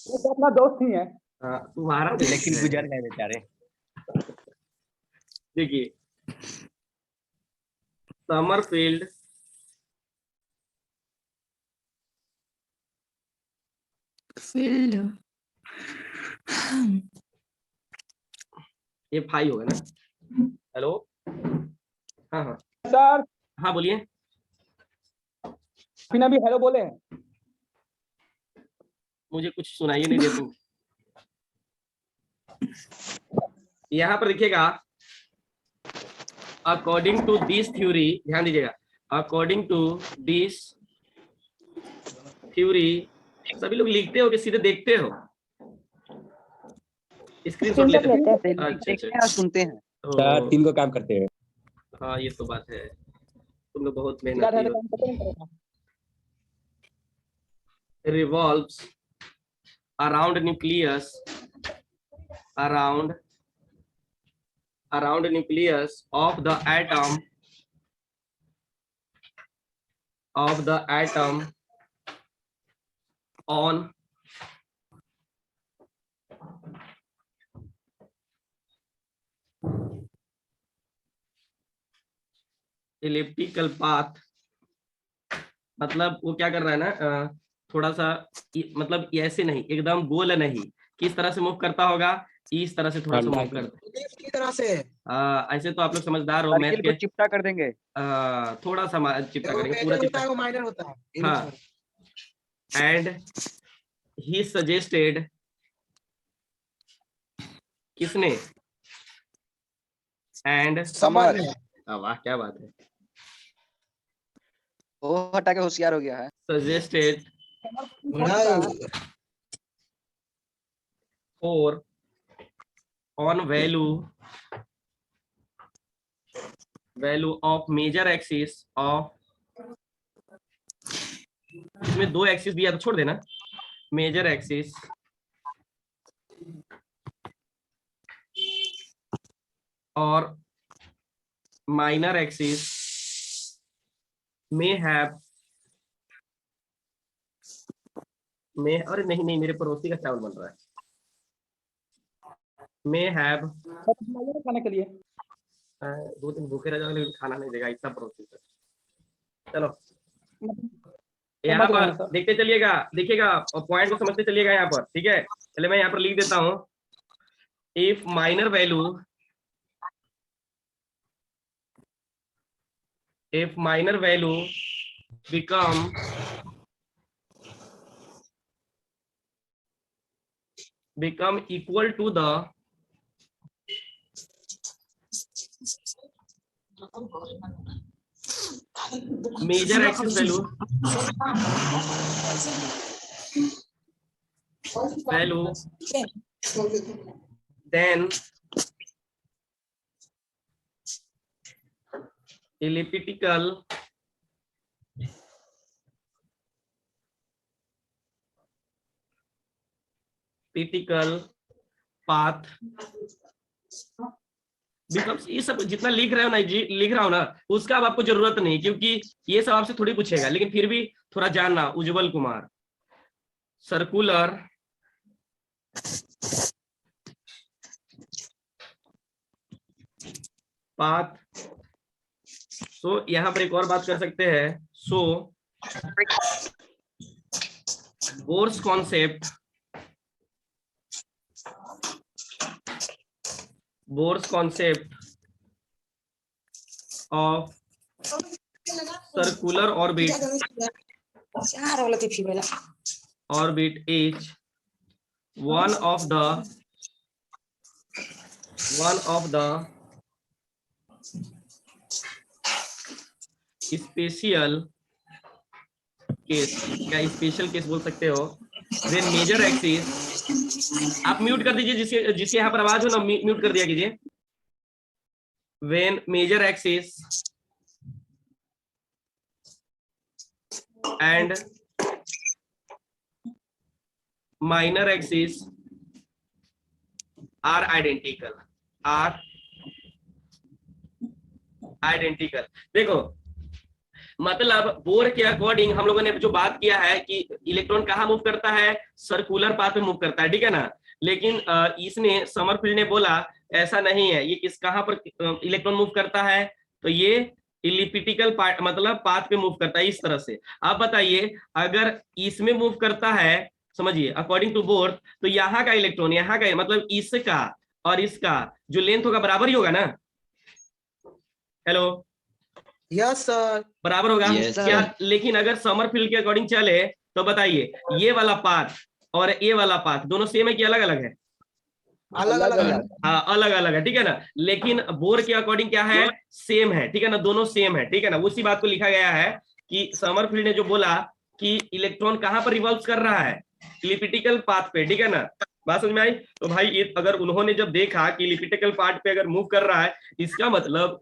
वो तो अपना दोस्त ही है। तुम्हारा दोस्त लेकिन है। गुजर गए बेचारे। देखिए, समरफील्ड फील्ड ये फाई होगा ना। हेलो, हाँ हाँ सर हाँ बोलिए। बिना भी हेलो बोले हैं। मुझे कुछ सुनाई नहीं देती। यहाँ पर देखिएगा, अकॉर्डिंग टू दिस थ्योरी, ध्यान दीजिएगा, अकॉर्डिंग टू दिस थ्योरी, सभी लोग लिखते हो कि सीधे देखते हो? स्क्रीनशॉट लेते हो? अच्छा देखते हैं अच्छा। और सुनते हैं। तो 3 को काम करते हैं। हाँ ये तो बात है, तुम लोग बहुत याद मेहनती है तो हो। काम करते नहीं करेगा। Revolves around nucleus, around nucleus of the atom, on elliptical path। मतलब वो क्या कर रहा है ना, थोड़ा सा मतलब ऐसे नहीं, एकदम गोल नहीं, किस तरह से मूव करता होगा, इस तरह से थोड़ा सा मूव करता है। की तरह से ऐसे तो आप लोग समझदार हो, मैथ सर्किल को के। चिपटा कर देंगे। थोड़ा सा चिपटा करेंगे, पूरा मेजर होता चिपटा। है वो माइनर होता है। हाँ, एंड ही सजेस्टेड, किसने? एंड समर वाह क्या बात है। वो हटा के होशियार हो गया है। Suggested for on value of major axis of, इसमें 2 एक्सिस दिया तो छोड़ देना, मेजर एक्सिस और माइनर एक्सिस में हैव, में, अरे नहीं नहीं, मेरे पड़ोसी का चावल बन रहा है, में हैव, खाने के लिए 2 दिन भूखे रह जाओगे लेकिन खाना नहीं देगा, इतना पड़ोसी है। चलो यहाँ पर देखते चलिएगा, देखिएगा और पॉइंट को समझते चलिएगा यहाँ पर, ठीक है। चलिए मैं यहाँ पर लिख देता हूँ, if minor value become equal to the major axis value, then elliptical path becomes, ये सब जितना लिख रहे हो ना जी, लिख रहा हूं ना, उसका अब आपको जरूरत नहीं, क्योंकि ये सब आपसे थोड़ी पूछेगा, लेकिन फिर भी थोड़ा जानना। Ujjwal Kumar, circular path. So यहाँ पर एक और बात कर सकते हैं, so Bohr's concept of circular orbit is one of the special case, क्या स्पेशल केस बोल सकते हो, when मेजर एक्सिस, आप म्यूट कर दीजिए, जिसके यहाँ पर आवाज हो ना, म्यूट कर दिया कीजिए। when major axis and minor axis are identical, देखो मतलब बोर के अकॉर्डिंग हम लोगों ने जो बात किया है कि इलेक्ट्रॉन कहाँ मूव करता है, सर्कुलर पाथ पे मूव करता है, ठीक है ना। लेकिन इसने समरफील्ड ने बोला ऐसा नहीं है, ये किस कहाँ पर इलेक्ट्रॉन मूव करता है, तो ये इलिप्टिकल पार्ट मतलब पाथ पे मूव करता है इस तरह से। आप बताइए अगर इसमें मूव करता है, समझिए अकॉर्डिंग टू बोर, तो यहाँ का इलेक्ट्रॉन यहाँ का मतलब इसका और इसका जो लेंथ होगा बराबर ही होगा ना। Hello, yes sir. बराबर होगा Yes, क्या। sir. लेकिन अगर समरफील्ड के अकॉर्डिंग चले तो बताइए ये वाला पाथ और ये वाला पाथ दोनों सेम है कि अलग अलग है। अलग अलग है। हाँ अलग अलग है, ठीक है ना। लेकिन बोर के अकॉर्डिंग क्या है, सेम है, ठीक है ना, दोनों सेम है, ठीक है ना। उसी बात को लिखा गया है कि समरफील्ड ने जो बोला कि इलेक्ट्रॉन कहाँ पर रिवॉल्व कर रहा है, इलिप्टिकल पाथ पे, ठीक है ना। बात समझ में आई। तो भाई ये अगर उन्होंने जब देखा कि इलिप्टिकल पाथ पे अगर मूव कर रहा है, इसका मतलब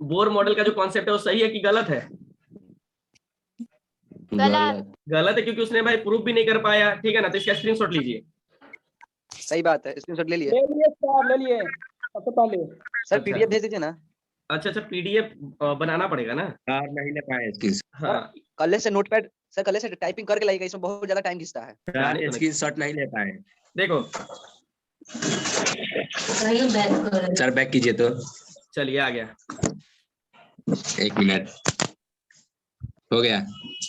बोर मॉडल का जो कॉन्सेप्ट है वो सही है कि गलत है। गलत है क्योंकि उसने भाई प्रूफ भी नहीं कर पाया, ठीक है ना। तो इसका स्क्रीनशॉट लीजिए। सही बात है, स्क्रीनशॉट ले लिए ले लिए सर, ले लिए सबसे पहले। सर। पीडीएफ भेज दीजिए ना। अच्छा पीडीएफ बनाना पड़ेगा ना। यार नहीं ले पाए इसकी। हाँ कल से नोटपैड सर, कल से टाइपिंग करके लाइएगा, इसमें बहुत ज्यादा टाइम खींचता है। यार स्क्रीनशॉट नहीं ले पाए। देखो सर बैक कीजिए तो। चलिए आ गया, 1 मिनट हो गया।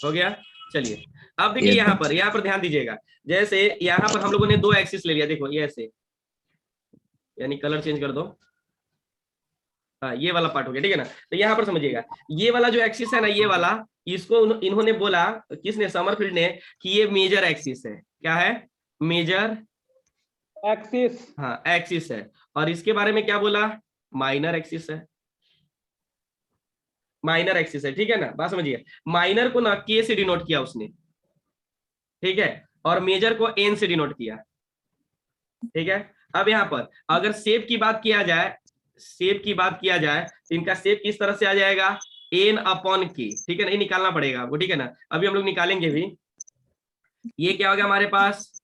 हो गया। चलिए अब देखिए Yes, यहाँ पर ध्यान दीजिएगा। जैसे यहाँ पर हम लोगों ने दो एक्सिस ले लिया, देखो ये ऐसे, यानी कलर चेंज कर दो। हाँ ये वाला पार्ट हो गया, ठीक है ना। तो यहाँ पर समझिएगा ये वाला जो एक्सिस है ना, ये वाला, इसको इन्होंने बोला, किसने, समरफील्ड ने, कि ये मेजर एक्सिस है। क्या है, मेजर एक्सिस। हाँ एक्सिस है। और इसके बारे में क्या बोला, माइनर एक्सिस है, माइनर एक्सिस है, ठीक है ना। बात समझिए, माइनर को ना के से डिनोट किया उसने, ठीक है, और मेजर को एन से डिनोट किया, ठीक है। अब यहाँ पर अगर शेप की बात किया जाए, शेप की बात किया जाए तो इनका शेप किस तरह से आ जाएगा, एन अपॉन के, ठीक है ना। ये निकालना पड़ेगा आपको, ठीक है ना। अभी हम लोग निकालेंगे भी। ये क्या हो गया हमारे पास,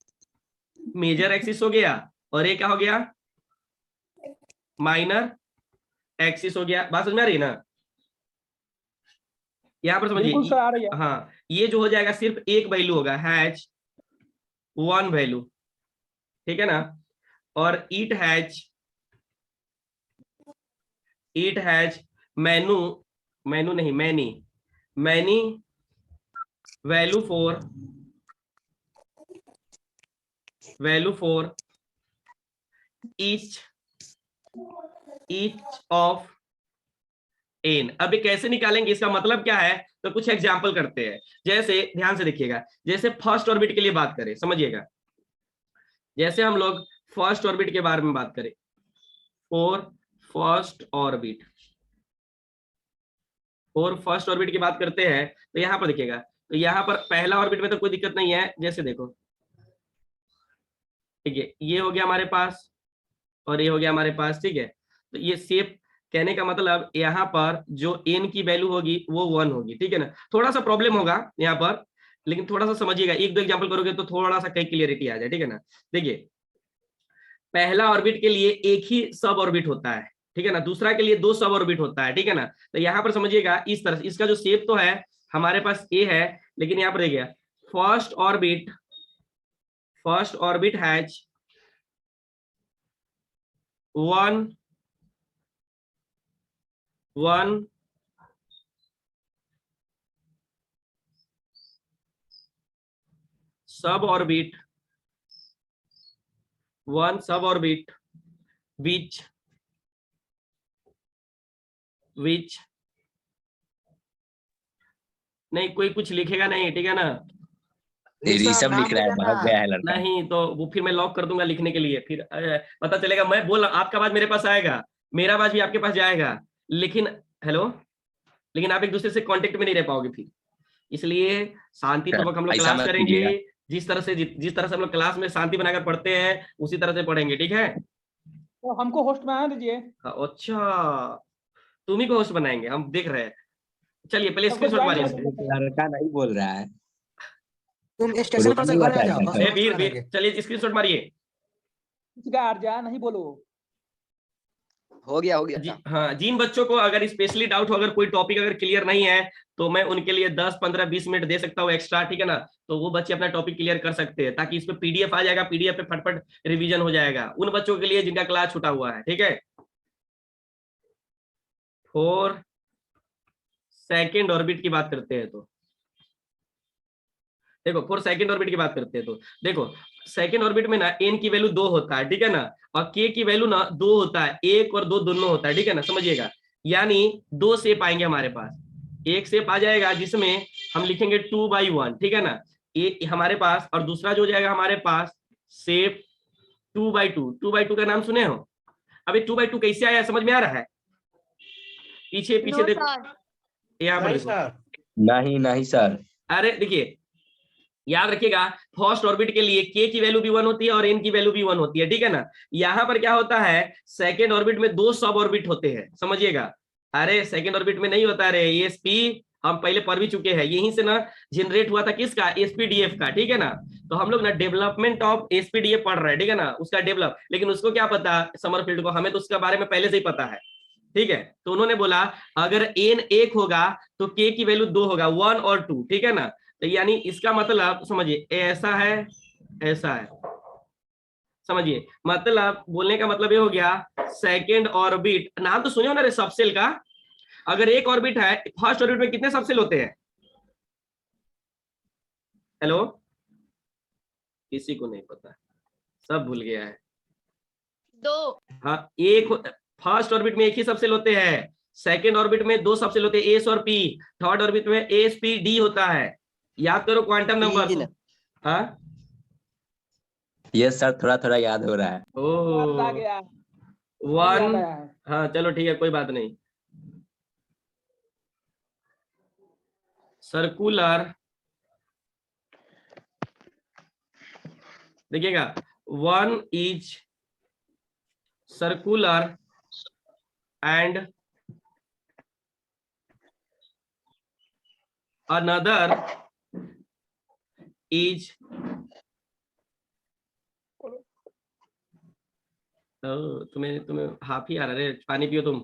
मेजर एक्सिस हो गया, और ये क्या हो गया, माइनर एक्सिस हो गया। बात समझ में आ रही है ना। यहाँ पर बिल्कुल सर, आ रही समझिए, है। हाँ ये जो हो जाएगा सिर्फ एक वैल्यू होगा, हैज 1 वैल्यू, ठीक है ना। और इट हैज मैनू नहीं, many value for each of N. अब ये कैसे निकालेंगे, इसका मतलब क्या है, तो कुछ एग्जाम्पल करते हैं। जैसे ध्यान से देखिएगा, जैसे फर्स्ट ऑर्बिट के लिए बात करें, समझिएगा, जैसे हम लोग फर्स्ट ऑर्बिट के बारे में बात करें, फॉर फर्स्ट ऑर्बिट की बात करते हैं, तो यहां पर देखिएगा, तो यहां पर पहला ऑर्बिट में तो कोई दिक्कत नहीं है। जैसे देखो, ठीक है, ये हो गया हमारे पास और ये हो गया हमारे पास, ठीक है। तो ये शेप, कहने का मतलब यहाँ पर जो n की वैल्यू होगी वो 1 होगी, ठीक है ना। थोड़ा सा प्रॉब्लम होगा यहाँ पर, लेकिन थोड़ा सा समझिएगा, एक दो एग्जांपल करोगे तो थोड़ा सा कई क्लियरिटी आ जाए, ठीक है ना। देखिए पहला ऑर्बिट के लिए एक ही सब ऑर्बिट होता है, ठीक है ना, दूसरा के लिए 2 सब ऑर्बिट होता है, ठीक है ना। तो यहाँ पर समझिएगा इस तरह से, इसका जो शेप तो है हमारे पास ए है, लेकिन यहाँ पर देखिए फर्स्ट ऑर्बिट हैज 1 सब ऑर्बिट which नहीं, कोई कुछ लिखेगा नहीं, ठीक है ना। ये सब लिख रहा है, भाग गया है लड़का। नहीं तो वो फिर मैं लॉक कर दूंगा लिखने के लिए, फिर पता चलेगा मैं बोल आपका आवाज मेरे पास आएगा, मेरा आवाज भी आपके पास जाएगा, लेकिन हेलो, लेकिन आप एक दूसरे से कांटेक्ट में नहीं रह पाओगे फिर। इसलिए शांतिपूर्वक हम लोग क्लास करेंगे, जिस तरह से हम लोग क्लास में शांति बनाकर पढ़ते हैं उसी तरह से पढ़ेंगे, ठीक है। तो हमको होस्ट बना दीजिए। अच्छा तुम ही को होस्ट बनाएंगे, हम देख रहे हैं। चलिए पहले स्क्रीनशॉट मारिए। लड़का नहीं बोल रहा है, तुम स्टेशन पर से घर आ जाओ। वीर चलिए स्क्रीनशॉट मारिए। जा नहीं बोलो। हो गया हाँ, जिन बच्चों को अगर स्पेशली डाउट हो, अगर कोई टॉपिक अगर क्लियर नहीं है, तो मैं उनके लिए 10, 15, 20 मिनट दे सकता हूँ एक्स्ट्रा, ठीक है ना। तो वो बच्चे अपना टॉपिक क्लियर कर सकते हैं, ताकि इस पे पीडीएफ आ जाएगा, पीडीएफ पे फटफट रिवीजन हो जाएगा उन बच्चों के लिए जिनका क्लास छूटा हुआ है, ठीक है। फॉर सेकेंड ऑर्बिट की बात करते हैं, तो देखो फॉर सेकेंड ऑर्बिट की बात करते हैं, तो देखो सेकेंड ऑर्बिट में ना एन की वैल्यू 2 होता है, ठीक है ना, और के की वैल्यू ना 2 होता है, 1 और 2 दोनों होता है, ठीक है ना, समझिएगा। यानी 2 शेप आएंगे हमारे पास, एक शेप आ जाएगा जिसमें हम लिखेंगे 2/1, ठीक है ना, ये हमारे पास, और दूसरा जो हो जाएगा हमारे पास शेप 2/2। 2/2 का नाम सुने हो? अभी 2/2 कैसे आया, समझ में आ रहा है? पीछे पीछे No, देखो, sir. यहाँ पर नहीं देखो। सर, नहीं नहीं सर, अरे देखिए, याद रखिएगा, फर्स्ट ऑर्बिट के लिए के की वैल्यू भी 1 होती है और एन की वैल्यू भी 1 होती है, ठीक है ना। यहाँ पर क्या होता है, सेकेंड ऑर्बिट में 2 सब ऑर्बिट होते हैं, समझिएगा। अरे सेकेंड ऑर्बिट में नहीं होता, रे एसपी हम पहले पढ़ भी चुके हैं, यहीं से ना जनरेट हुआ था किसका, एसपीडीएफ का, ठीक है ना। तो हम लोग ना डेवलपमेंट ऑफ एसपीडीएफ पढ़ रहे हैं, ठीक है ना, उसका डेवलप, लेकिन उसको क्या पता समरफील्ड को, हमें तो उसके बारे में पहले से ही पता है, ठीक है। तो उन्होंने बोला अगर एन 1 होगा तो के की वैल्यू 2 होगा, 1 और 2, ठीक है ना। तो यानी इसका मतलब समझिए, ऐसा है, ऐसा है, समझिए, मतलब बोलने का मतलब ये हो गया, सेकेंड ऑर्बिट, नाम तो सुने हो ना रे सबसेल का। अगर एक ऑर्बिट है, फर्स्ट ऑर्बिट में कितने सबसेल होते हैं? हेलो, किसी को नहीं पता, सब भूल गया है। 2. हाँ, एक फर्स्ट ऑर्बिट में एक ही सबसेल होते हैं, सेकेंड ऑर्बिट में 2 सबसेल होते हैं, एस और पी, थर्ड ऑर्बिट में एस पी डी होता है। याद करो क्वांटम नंबर। हाँ ये सर थोड़ा थोड़ा याद हो रहा है। याद आ ओह, गया, याद 1, आया है। हाँ चलो ठीक है, कोई बात नहीं। सर्कुलर, देखिएगा, 1 is circular and another is तुम्हें हाफ ही आ रहा है, पानी पियो तुम।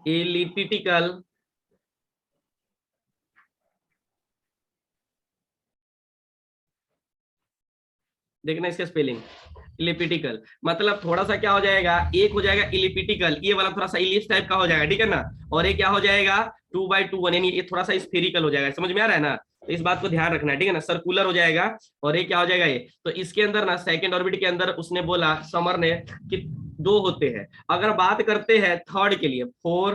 एलिप्टिकल, देखना इसका स्पेलिंग, इलिप्टिकल, मतलब थोड़ा सा क्या हो जाएगा, एक हो जाएगा इलिप्टिकल, ये वाला थोड़ा सा इलिप्स टाइप का हो जाएगा, ठीक है ना, और ये क्या हो जाएगा 2/2, यानी ये थोड़ा सा स्फेरिकल हो जाएगा, समझ में आ रहा है ना। तो इस बात को ध्यान रखना है, ठीक है ना, सर्कुलर हो जाएगा, और ये क्या हो जाएगा, ये तो इसके अंदर ना सेकंड ऑर्बिट के अंदर उसने बोला, समर ने, कि 2 होते हैं। अगर बात करते हैं थर्ड के लिए, फॉर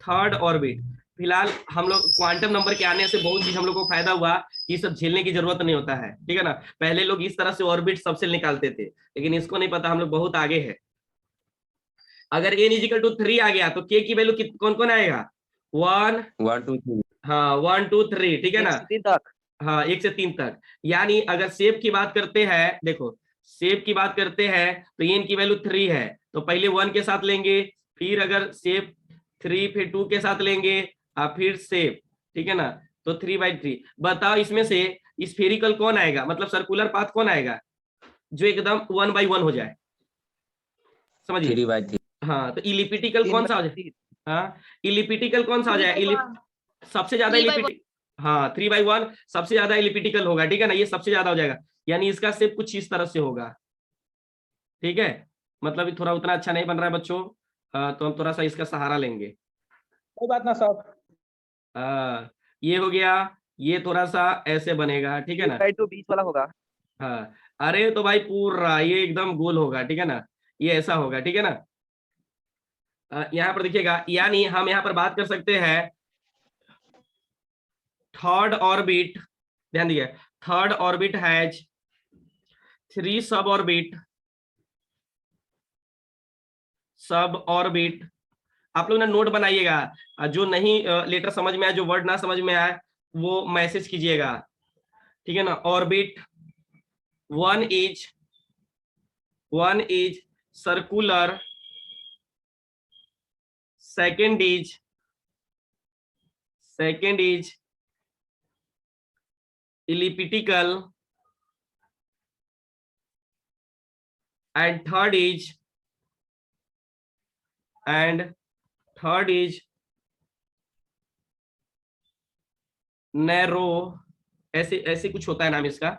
थर्ड ऑर्बिट, फिलहाल हम लोग क्वांटम नंबर के आने से बहुत चीज हम लोग को फायदा हुआ, ये सब झेलने की जरूरत नहीं होता है, ठीक है ना। पहले लोग इस तरह से ऑर्बिट सबसे निकालते थे, लेकिन इसको नहीं पता, हम लोग बहुत आगे है। अगर n = 3 आ गया तो k की वैल्यू कौन कौन आएगा, 1, 1 2 3। हाँ 1 2 3, ठीक है ना, 1 से 3 तक। हाँ 1 से 3 तक। यानी अगर शेप की बात करते हैं, देखो शेप की बात करते हैं, तो n की वैल्यू 3 है, तो पहले 1 के साथ लेंगे, फिर अगर शेप 3, फिर 2 के साथ लेंगे, फिर शेप, ठीक है ना, तो 3/3। बताओ इसमें से स्फेरिकल कौन आएगा, मतलब सर्कुलर पाथ कौन आएगा जो एकदम 1/1 हो जाए, समझिए। 3/3। हाँ, तो इलिप्टिकल कौन सा हो जाए, हाँ इलिप्टिकल कौन सा हो जाए, 3/1. सबसे ज्यादा 3/1. इलिप्टिकल, हाँ 3/1 सबसे ज्यादा इलिप्टिकल होगा, ठीक है ना, ये सबसे ज्यादा हो जाएगा, यानी इसका शेप कुछ इस तरह से होगा, ठीक है। मतलब ये थोड़ा उतना अच्छा नहीं बन रहा है बच्चों, तो हम थोड़ा सा इसका सहारा लेंगे। कोई बात ना सर। ये हो गया, ये थोड़ा सा ऐसे बनेगा, ठीक है ना। 3/2 बीच वाला होगा। हाँ, अरे तो भाई पूरा ये एकदम गोल होगा, ठीक है ना, ये ऐसा होगा, ठीक है ना। यहाँ पर देखिएगा, यानी हम यहाँ पर बात कर सकते हैं थर्ड ऑर्बिट, ध्यान दीजिए, थर्ड ऑर्बिट हैज 3 सब ऑर्बिट। आप लोग ना नोट बनाइएगा, जो नहीं लेटर समझ में आए, जो वर्ड ना समझ में आए वो मैसेज कीजिएगा, ठीक है ना। Orbit 1 is circular, second is elliptical, and third is narrow, ऐसे ऐसे कुछ होता है नाम इसका,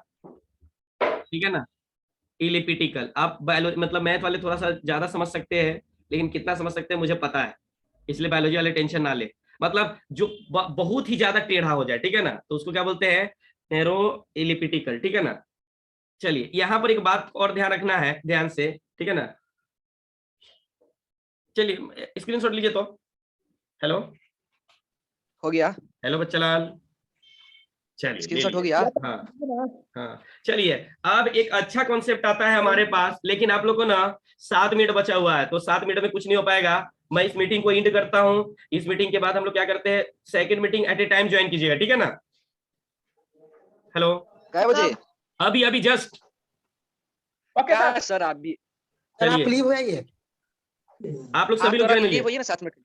ठीक है ना, इलिप्टिकल। आप बायोलॉजी मतलब मैथ वाले थोड़ा सा ज्यादा समझ सकते हैं, लेकिन कितना समझ सकते हैं मुझे पता है, इसलिए बायोलॉजी वाले टेंशन ना ले। मतलब जो बहुत ही ज्यादा टेढ़ा हो जाए, ठीक है ना, तो उसको क्या बोलते हैं, नैरो इलिप्टिकल, ठीक है ना। चलिए यहां पर एक बात और ध्यान रखना है, ध्यान से, ठीक है ना। चलिए स्क्रीनशॉट लीजिए तो। हेलो हो गया, हेलो बच्चा लाल, चलिए स्क्रीनशॉट हो ले गया। लिया। हाँ हाँ, चलिए अब एक अच्छा कॉन्सेप्ट आता है हमारे पास, लेकिन आप लोग को ना 7 मिनट बचा हुआ है, तो 7 मिनट में कुछ नहीं हो पाएगा। मैं इस मीटिंग को एंड करता हूं। इस मीटिंग के बाद हम लोग क्या करते हैं, second meeting at A time join कीजिएगा, ठीक है ना। हेलो, काय बजे? अभी अभी जस्ट, ओके क्या सर। सर आप भी सर आप चलिए लीव हो जाइए। आप लोग सभी लोग थोड़ा ज्वाइन लीव होइए। होइए ना 7 मिनट।